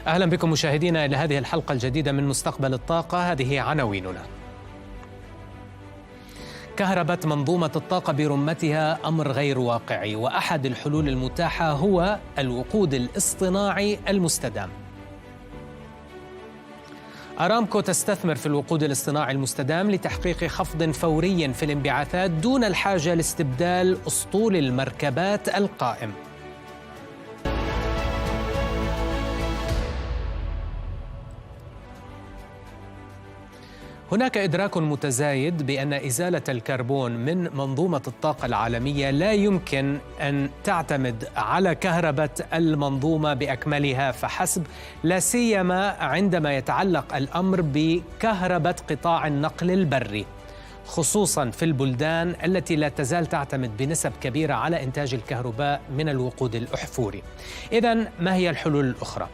أهلا بكم مشاهدينا إلى هذه الحلقة الجديدة من مستقبل الطاقة. هذه عناويننا. كهربة منظومة الطاقة برمتها أمر غير واقعي، وأحد الحلول المتاحة هو الوقود الاصطناعي المستدام. أرامكو تستثمر في الوقود الاصطناعي المستدام لتحقيق خفض فوري في الانبعاثات دون الحاجة لاستبدال أسطول المركبات القائم. هناك إدراك متزايد بأن إزالة الكربون من منظومة الطاقة العالمية لا يمكن أن تعتمد على كهربة المنظومة بأكملها فحسب، لا سيما عندما يتعلق الأمر بكهربة قطاع النقل البري، خصوصاً في البلدان التي لا تزال تعتمد بنسب كبيرة على إنتاج الكهرباء من الوقود الأحفوري. إذن ما هي الحلول الأخرى؟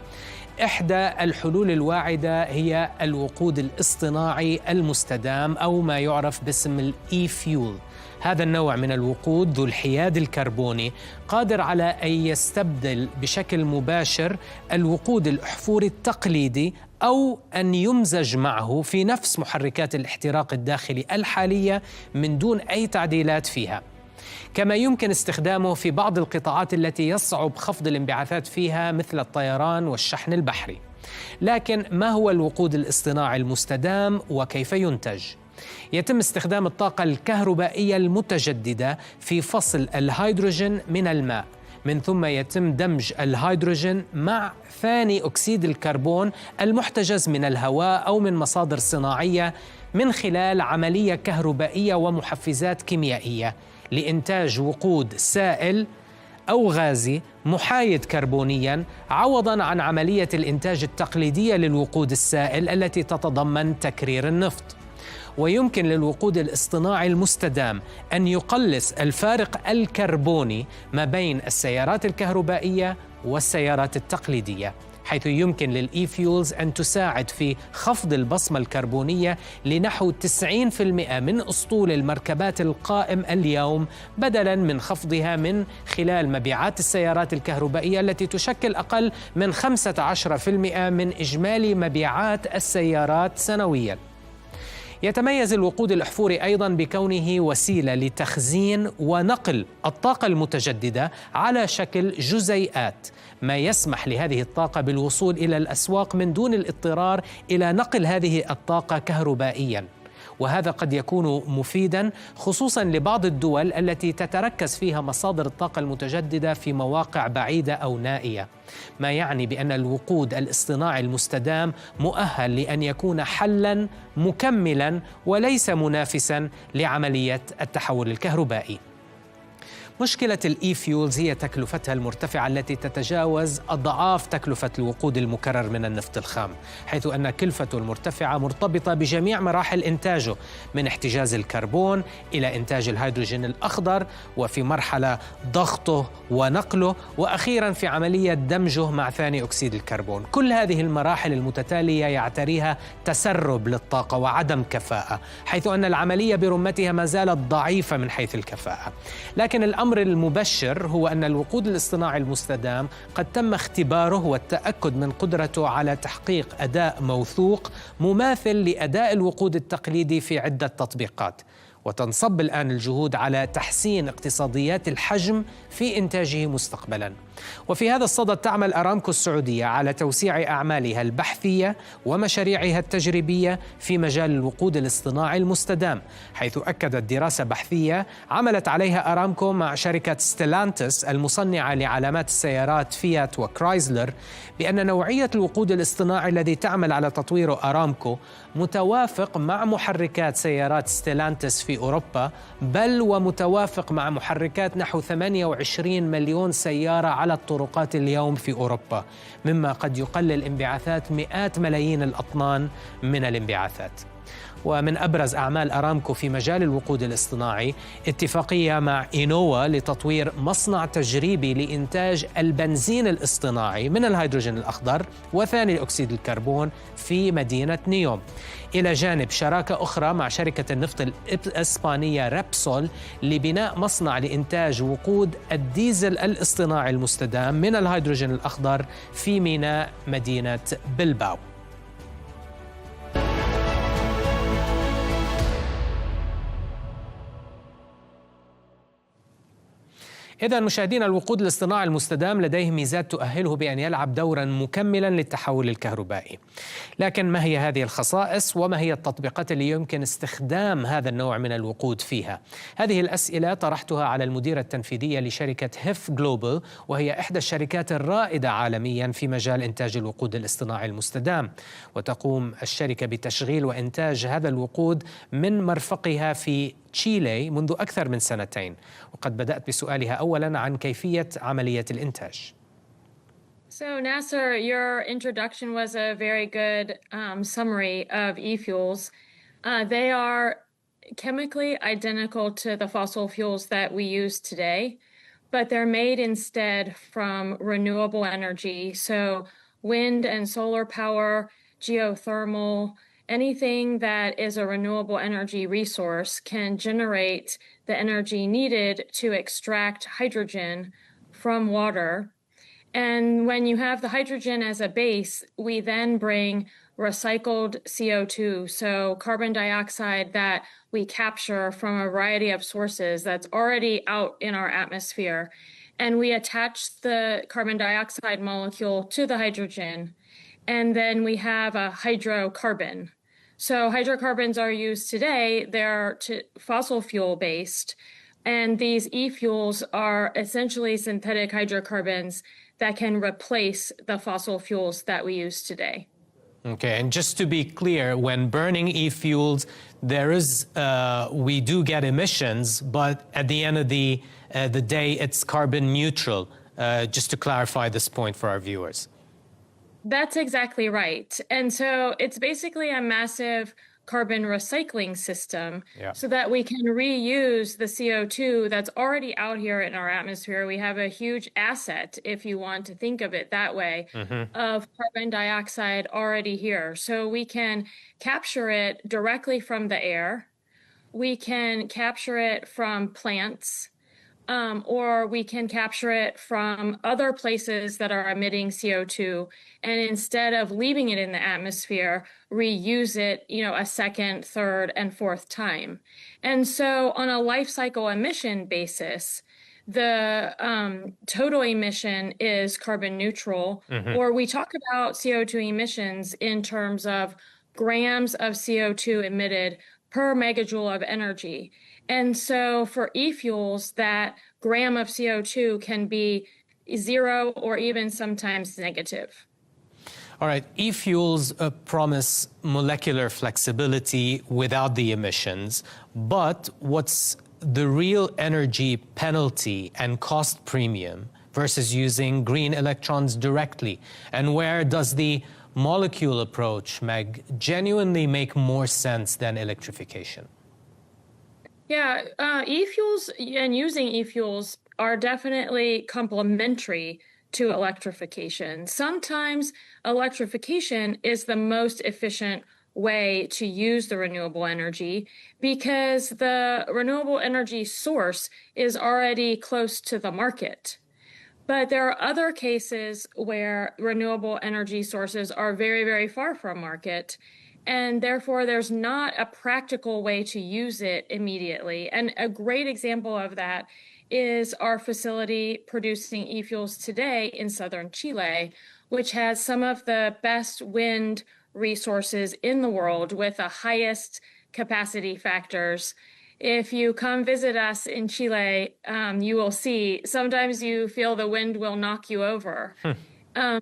إحدى الحلول الواعدة هي الوقود الاصطناعي المستدام أو ما يعرف باسم الإي-فيول. هذا النوع من الوقود ذو الحياد الكربوني قادر على أن يستبدل بشكل مباشر الوقود الأحفوري التقليدي أو أن يمزج معه في نفس محركات الاحتراق الداخلي الحالية من دون أي تعديلات فيها. كما يمكن استخدامه في بعض القطاعات التي يصعب خفض الانبعاثات فيها مثل الطيران والشحن البحري. لكن ما هو الوقود الاصطناعي المستدام وكيف ينتج؟ يتم استخدام الطاقة الكهربائية المتجددة في فصل الهيدروجين من الماء، من ثم يتم دمج الهيدروجين مع ثاني أكسيد الكربون المحتجز من الهواء أو من مصادر صناعية من خلال عملية كهربائية ومحفزات كيميائية لإنتاج وقود سائل أو غازي محايد كربونياً، عوضاً عن عملية الإنتاج التقليدية للوقود السائل التي تتضمن تكرير النفط. ويمكن للوقود الاصطناعي المستدام أن يقلص الفارق الكربوني ما بين السيارات الكهربائية والسيارات التقليدية، حيث يمكن للإي-فيولز أن تساعد في خفض البصمة الكربونية لنحو 90% من أسطول المركبات القائم اليوم، بدلاً من خفضها من خلال مبيعات السيارات الكهربائية التي تشكل أقل من 15% من إجمالي مبيعات السيارات سنوياً. يتميز الوقود الأحفوري أيضاً بكونه وسيلة لتخزين ونقل الطاقة المتجددة على شكل جزيئات، ما يسمح لهذه الطاقة بالوصول إلى الأسواق من دون الاضطرار إلى نقل هذه الطاقة كهربائياً. وهذا قد يكون مفيداً خصوصاً لبعض الدول التي تتركز فيها مصادر الطاقة المتجددة في مواقع بعيدة أو نائية، ما يعني بأن الوقود الاصطناعي المستدام مؤهل لأن يكون حلاً مكملاً وليس منافساً لعملية التحول الكهربائي. مشكلة الإي-فيولز هي تكلفتها المرتفعة التي تتجاوز أضعاف تكلفة الوقود المكرر من النفط الخام، حيث أن كلفته المرتفعة مرتبطة بجميع مراحل إنتاجه، من احتجاز الكربون إلى إنتاج الهيدروجين الأخضر، وفي مرحلة ضغطه ونقله، وأخيراً في عملية دمجه مع ثاني أكسيد الكربون. كل هذه المراحل المتتالية يعتريها تسرب للطاقة وعدم كفاءة، حيث أن العملية برمتها ما زالت ضعيفة من حيث الكفاءة. لكن الأمر المبشر هو أن الوقود الاصطناعي المستدام قد تم اختباره والتأكد من قدرته على تحقيق أداء موثوق مماثل لأداء الوقود التقليدي في عدة تطبيقات، وتنصب الآن الجهود على تحسين اقتصاديات الحجم في إنتاجه مستقبلاً. وفي هذا الصدد تعمل أرامكو السعودية على توسيع أعمالها البحثية ومشاريعها التجريبية في مجال الوقود الاصطناعي المستدام، حيث أكدت دراسة بحثية عملت عليها أرامكو مع شركة ستيلانتس المصنعة لعلامات السيارات فيات وكرايزلر بأن نوعية الوقود الاصطناعي الذي تعمل على تطويره أرامكو متوافق مع محركات سيارات ستيلانتس في أوروبا، بل ومتوافق مع محركات نحو 28 مليون سيارة على الطرقات اليوم في أوروبا، مما قد يقلل انبعاثات مئات ملايين الأطنان من الانبعاثات. ومن أبرز أعمال أرامكو في مجال الوقود الاصطناعي اتفاقية مع إينوا لتطوير مصنع تجريبي لإنتاج البنزين الاصطناعي من الهيدروجين الأخضر وثاني أكسيد الكربون في مدينة نيوم، إلى جانب شراكة أخرى مع شركة النفط الإسبانية ريبسول لبناء مصنع لإنتاج وقود الديزل الاصطناعي المستدام من الهيدروجين الأخضر في ميناء مدينة بلباو. إذا مشاهدينا، الوقود الاصطناعي المستدام لديه ميزات تؤهله بأن يلعب دورا مكملا للتحول الكهربائي. لكن ما هي هذه الخصائص وما هي التطبيقات اللي يمكن استخدام هذا النوع من الوقود فيها؟ هذه الأسئلة طرحتها على المديرة التنفيذية لشركة هيف جلوبال، وهي إحدى الشركات الرائدة عالميا في مجال إنتاج الوقود الاصطناعي المستدام، وتقوم الشركة بتشغيل وإنتاج هذا الوقود من مرفقها في تشيلي منذ أكثر من سنتين. وقد بدأت بسؤالها أولاً عن كيفية عملية الإنتاج. So Nasser, your introduction was a very good summary of e-fuels. They are chemically identical to the fossil fuels that we use today, but they're made instead from renewable energy. So wind and solar power, geothermal, anything that is a renewable energy resource can generate the energy needed to extract hydrogen from water. And when you have the hydrogen as a base, we then bring recycled CO2, so carbon dioxide that we capture from a variety of sources that's already out in our atmosphere. And we attach the carbon dioxide molecule to the hydrogen. And then we have a hydrocarbon. So hydrocarbons are used today, they're fossil fuel based. And these e-fuels are essentially synthetic hydrocarbons that can replace the fossil fuels that we use today. Okay, and just to be clear, when burning e-fuels, we do get emissions, but at the end of the day, it's carbon neutral. Just to clarify this point for our viewers. That's exactly right. And so it's basically a massive carbon recycling system so that we can reuse the CO2 that's already out here in our atmosphere. We have a huge asset, if you want to think of it that way, of carbon dioxide already here. So we can capture it directly from the air. We can capture it from plants. Or we can capture it from other places that are emitting CO2, and instead of leaving it in the atmosphere, reuse it, a second, third, and fourth time. And so on a life cycle emission basis, the total emission is carbon neutral, or we talk about CO2 emissions in terms of grams of CO2 emitted per megajoule of energy. And so for e-fuels, that gram of CO2 can be 0 or even sometimes negative. All right, e-fuels promise molecular flexibility without the emissions, but what's the real energy penalty and cost premium versus using green electrons directly? And where does the molecule approach, Meg, genuinely make more sense than electrification? Yeah, e-fuels and using e-fuels are definitely complementary to electrification. Sometimes electrification is the most efficient way to use the renewable energy because the renewable energy source is already close to the market. But there are other cases where renewable energy sources are very, very far from market, and therefore there's not a practical way to use it immediately. And a great example of that is our facility producing e-fuels today in southern Chile, which has some of the best wind resources in the world with the highest capacity factors. If you come visit us in Chile, you will see sometimes you feel the wind will knock you over,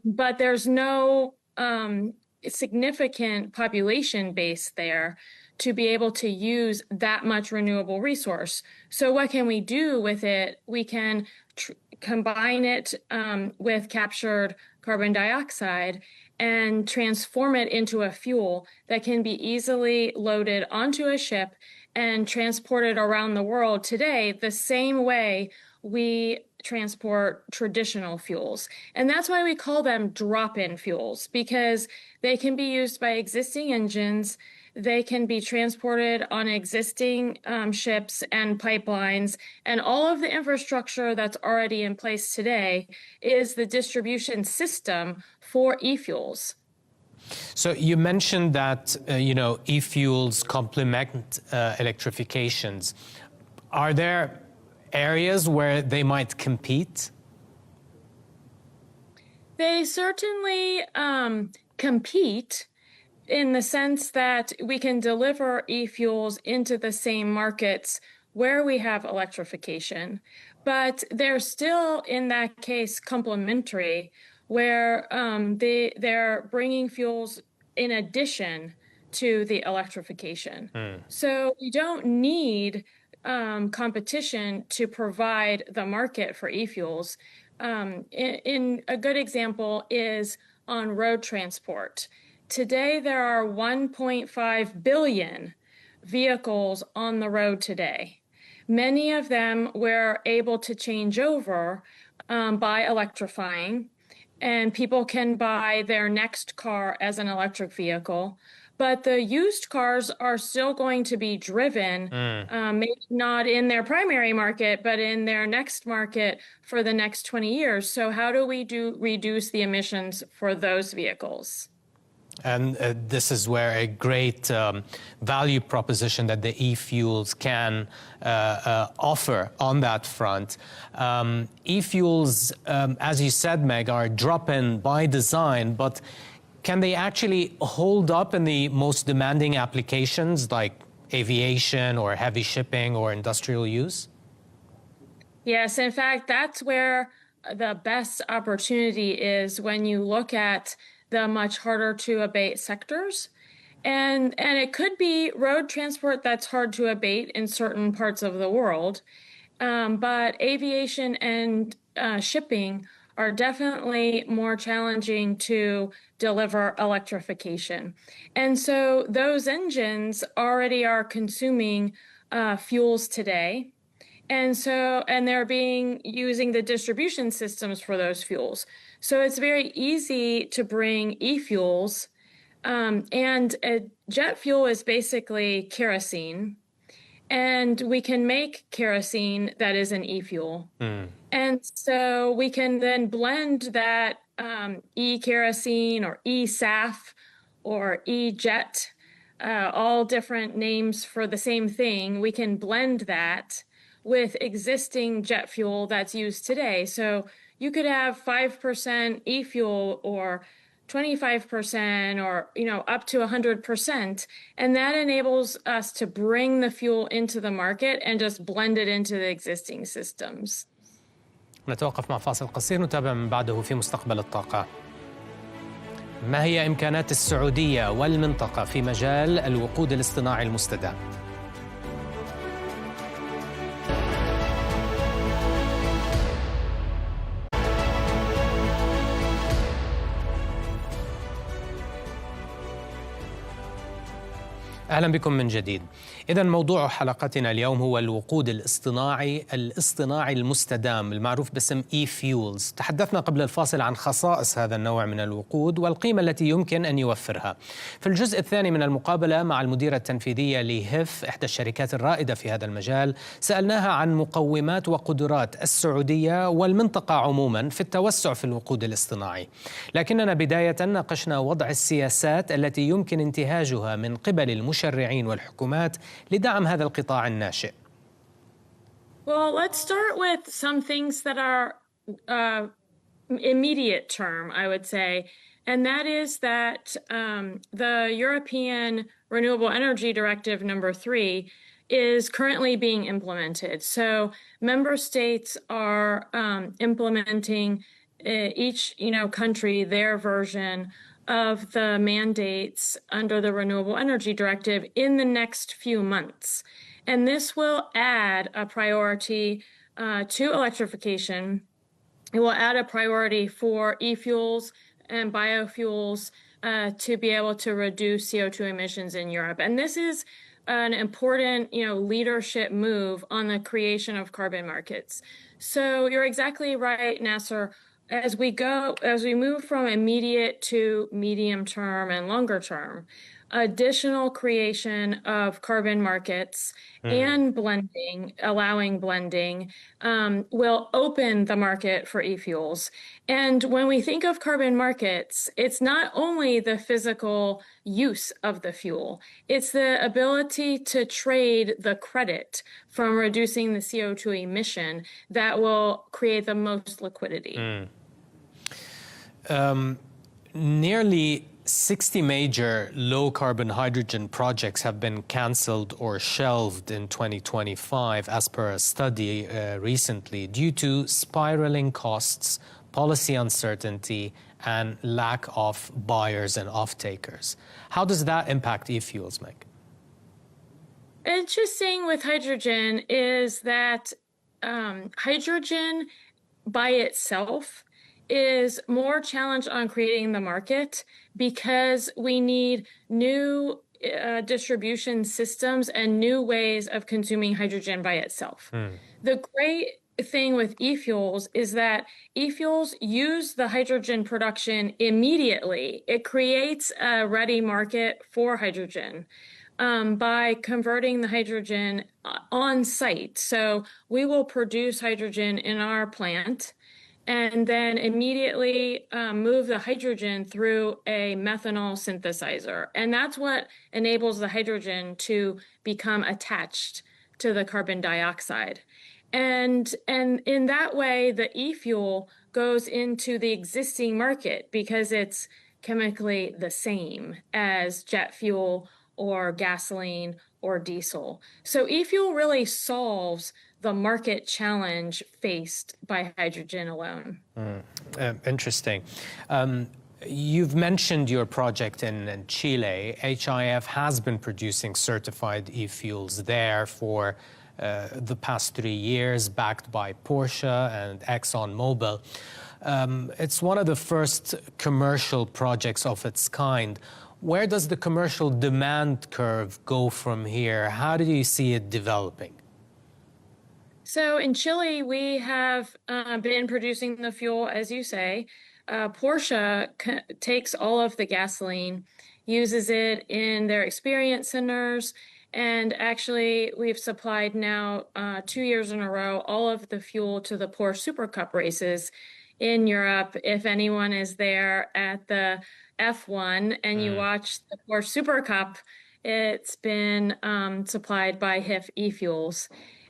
but there's no significant population base there to be able to use that much renewable resource. So what can we do with it? We can combine it with captured carbon dioxide and transform it into a fuel that can be easily loaded onto a ship and transported around the world today the same way we transport traditional fuels. And that's why we call them drop-in fuels, because they can be used by existing engines. They can be transported on existing ships and pipelines, and all of the infrastructure that's already in place today is the distribution system for e-fuels. So you mentioned that, e-fuels complement electrifications. Are there areas where they might compete? They certainly compete in the sense that we can deliver e-fuels into the same markets where we have electrification, but they're still, in that case, complementary, where they're bringing fuels in addition to the electrification. So we don't need competition to provide the market for e-fuels. In a good example is on road transport. Today, there are 1.5 billion vehicles on the road today. Many of them we're able to change over by electrifying, and people can buy their next car as an electric vehicle. But the used cars are still going to be driven, maybe not in their primary market, but in their next market for the next 20 years. So how do we reduce the emissions for those vehicles? And this is where a great value proposition that the e-fuels can offer on that front. E-fuels, as you said, Meg, are drop-in by design, but can they actually hold up in the most demanding applications like aviation or heavy shipping or industrial use? Yes, in fact, that's where the best opportunity is when you look at the much harder to abate sectors. And it could be road transport that's hard to abate in certain parts of the world. But aviation and shipping are definitely more challenging to deliver electrification. And so those engines already are consuming fuels today. And they're using the distribution systems for those fuels. So it's very easy to bring e-fuels, and jet fuel is basically kerosene, and we can make kerosene that is an e-fuel. And so we can then blend that e-kerosene or e-SAF or e-jet, all different names for the same thing. We can blend that with existing jet fuel that's used today. So you could have 5% e-fuel or 25% or up to 100%. And that enables us to bring the fuel into the market and just blend it into the existing systems. نتوقف مع فاصل قصير نتابع من بعده في مستقبل الطاقة. ما هي إمكانات السعودية والمنطقة في مجال الوقود الاصطناعي المستدام؟ أهلا بكم من جديد. إذن موضوع حلقتنا اليوم هو الوقود الاصطناعي المستدام المعروف باسم e-fuels. تحدثنا قبل الفاصل عن خصائص هذا النوع من الوقود والقيمة التي يمكن أن يوفرها. في الجزء الثاني من المقابلة مع المديرة التنفيذية لهيف إحدى الشركات الرائدة في هذا المجال، سألناها عن مقومات وقدرات السعودية والمنطقة عموما في التوسع في الوقود الاصطناعي. لكننا بداية ناقشنا وضع السياسات التي يمكن انتهاجها من قبل المشرعين والحكومات لدعم هذا القطاع الناشئ. Well, let's start with some things that are immediate term, I would say. And that is that the European Renewable Energy Directive number 3 is currently being implemented. So member states are implementing each country their version of the mandates under the Renewable Energy Directive in the next few months. And this will add a priority to electrification. It will add a priority for e-fuels and biofuels to be able to reduce CO2 emissions in Europe. And this is an important, leadership move on the creation of carbon markets. So you're exactly right, Nasser. As we move from immediate to medium term and longer term, additional creation of carbon markets and blending, allowing blending, will open the market for e-fuels. And when we think of carbon markets, it's not only the physical use of the fuel, it's the ability to trade the credit from reducing the CO2 emission that will create the most liquidity. Nearly 60 major low-carbon hydrogen projects have been cancelled or shelved in 2025, as per a study recently, due to spiraling costs, policy uncertainty, and lack of buyers and off-takers. How does that impact e-fuels, Meg? Interesting with hydrogen is that hydrogen by itself is more challenged on creating the market because we need new distribution systems and new ways of consuming hydrogen by itself. The great thing with e-fuels is that e-fuels use the hydrogen production immediately. It creates a ready market for hydrogen by converting the hydrogen on site. So we will produce hydrogen in our plant and then immediately move the hydrogen through a methanol synthesizer. And that's what enables the hydrogen to become attached to the carbon dioxide. And in that way, the e-fuel goes into the existing market because it's chemically the same as jet fuel or gasoline or diesel. So e-fuel really solves the market challenge faced by hydrogen alone. Interesting. You've mentioned your project in Chile. HIF has been producing certified e-fuels there for the past 3 years, backed by Porsche and ExxonMobil. It's one of the first commercial projects of its kind. Where does the commercial demand curve go from here? How do you see it developing? So in Chile, we have been producing the fuel, as you say. Porsche takes all of the gasoline, uses it in their experience centers, and actually we've supplied now 2 years in a row all of the fuel to the Porsche Super Cup races in Europe. If anyone is there at the F1 and you watch the Porsche Super Cup, it's been supplied by HIF e-fuels.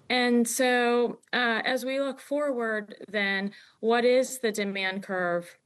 And so as we look forward, then what is the demand curve?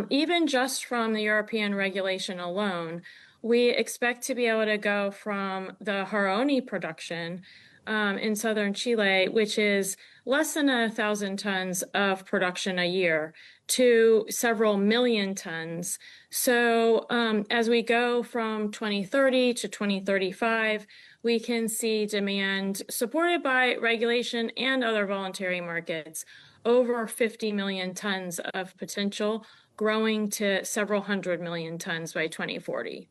Even just from the European regulation alone, we expect to be able to go from the Haroni production in southern Chile, which is less than 1,000 tons of production a year, to several million tons. So as we go from 2030 to 2035, we can see demand supported by regulation and other voluntary markets, over 50 million tons of potential, growing to several hundred million tons by 2040.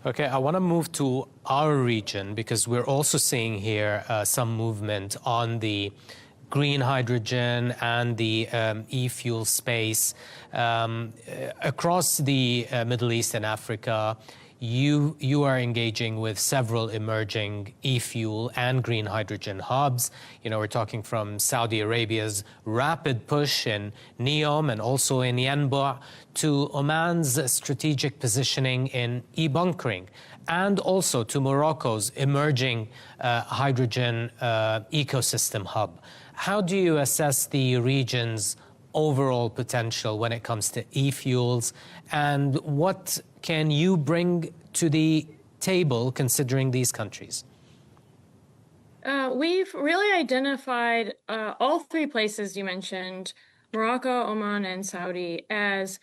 Okay, I want to move to our region because we're also seeing here some movement on the green hydrogen and the e-fuel space. Across the Middle East and Africa, you are engaging with several emerging e-fuel and green hydrogen hubs. We're talking from Saudi Arabia's rapid push in NEOM and also in Yanbu to Oman's strategic positioning in e-bunkering, and also to Morocco's emerging hydrogen ecosystem hub. How do you assess the region's overall potential when it comes to e-fuels, and what can you bring to the table considering these countries? We've really identified all three places you mentioned, Morocco, Oman, and Saudi, as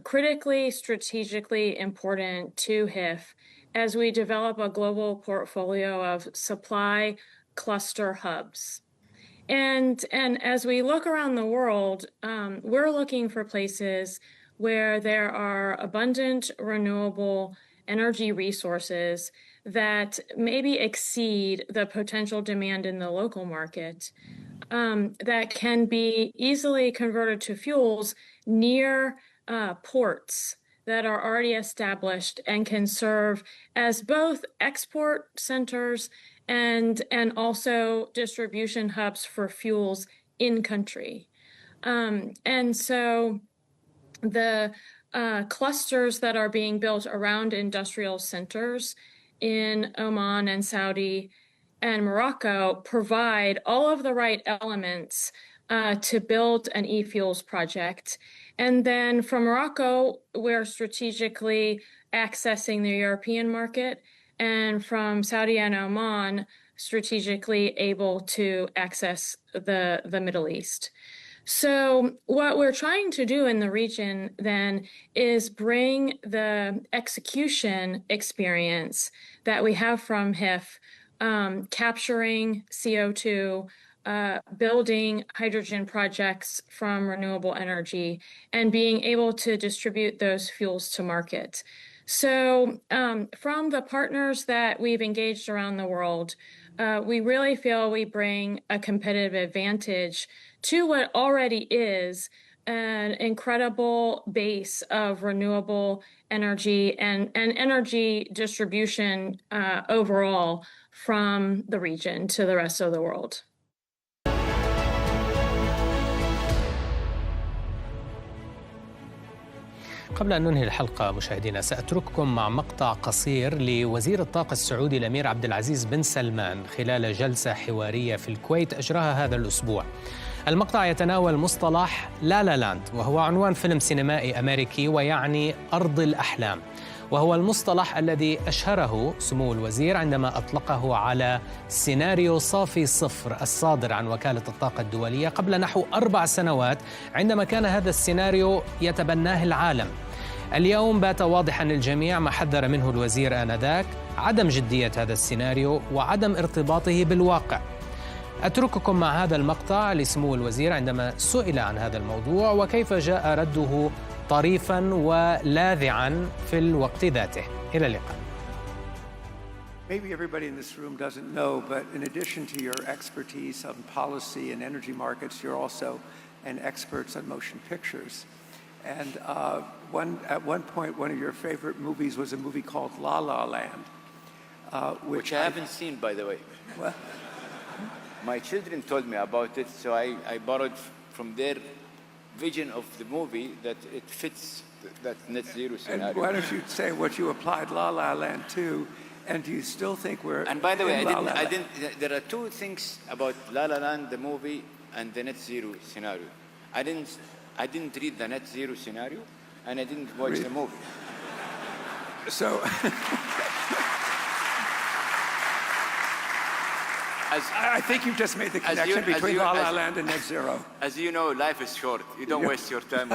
critically, strategically important to HIF as we develop a global portfolio of supply cluster hubs. And as we look around the world, we're looking for places where there are abundant renewable energy resources that maybe exceed the potential demand in the local market, that can be easily converted to fuels near ports that are already established and can serve as both export centers and also distribution hubs for fuels in country. And so the clusters that are being built around industrial centers in Oman and Saudi and Morocco provide all of the right elements to build an e-fuels project. And then from Morocco, we're strategically accessing the European market, and from Saudi and Oman, strategically able to access the Middle East. So what we're trying to do in the region then is bring the execution experience that we have from HIF, capturing CO2, building hydrogen projects from renewable energy, and being able to distribute those fuels to market. So from the partners that we've engaged around the world, we really feel we bring a competitive advantage to what already is an incredible base of renewable energy and energy distribution overall from the region to the rest of the world. قبل أن ننهي الحلقة مشاهدينا سأترككم مع مقطع قصير لوزير الطاقة السعودي الأمير عبد العزيز بن سلمان خلال جلسة حوارية في الكويت أجراها هذا الأسبوع. المقطع يتناول مصطلح لا لا لاند، وهو عنوان فيلم سينمائي أمريكي ويعني أرض الأحلام، وهو المصطلح الذي أشهره سمو الوزير عندما أطلقه على سيناريو صافي صفر الصادر عن وكالة الطاقة الدولية قبل نحو 4 سنوات، عندما كان هذا السيناريو يتبناه العالم. اليوم بات واضحاً للجميع ما حذر منه الوزير آنذاك، عدم جدية هذا السيناريو وعدم ارتباطه بالواقع. أترككم مع هذا المقطع لسمو الوزير عندما سئل عن هذا الموضوع وكيف جاء رده طريفاً ولاذعاً في الوقت ذاته. إلى اللقاء. Maybe everybody in this room doesn't know, but in addition to your expertise on policy and energy markets, you're also an expert on motion pictures. And at one point, one of your favorite movies was a movie called La La Land. Which I haven't seen, by the way. What? My children told me about it, so I borrowed from their vision of the movie that it fits that net zero scenario. And why don't you say what you applied La La Land to, and do you still think we're And by the way, I didn't, there are two things about La La Land, the movie, and the net zero scenario. I didn't read the net zero scenario, and I didn't watch the movie. So... I think you just made the connection between La La Land and net zero. As you know, life is short. You don't waste your time.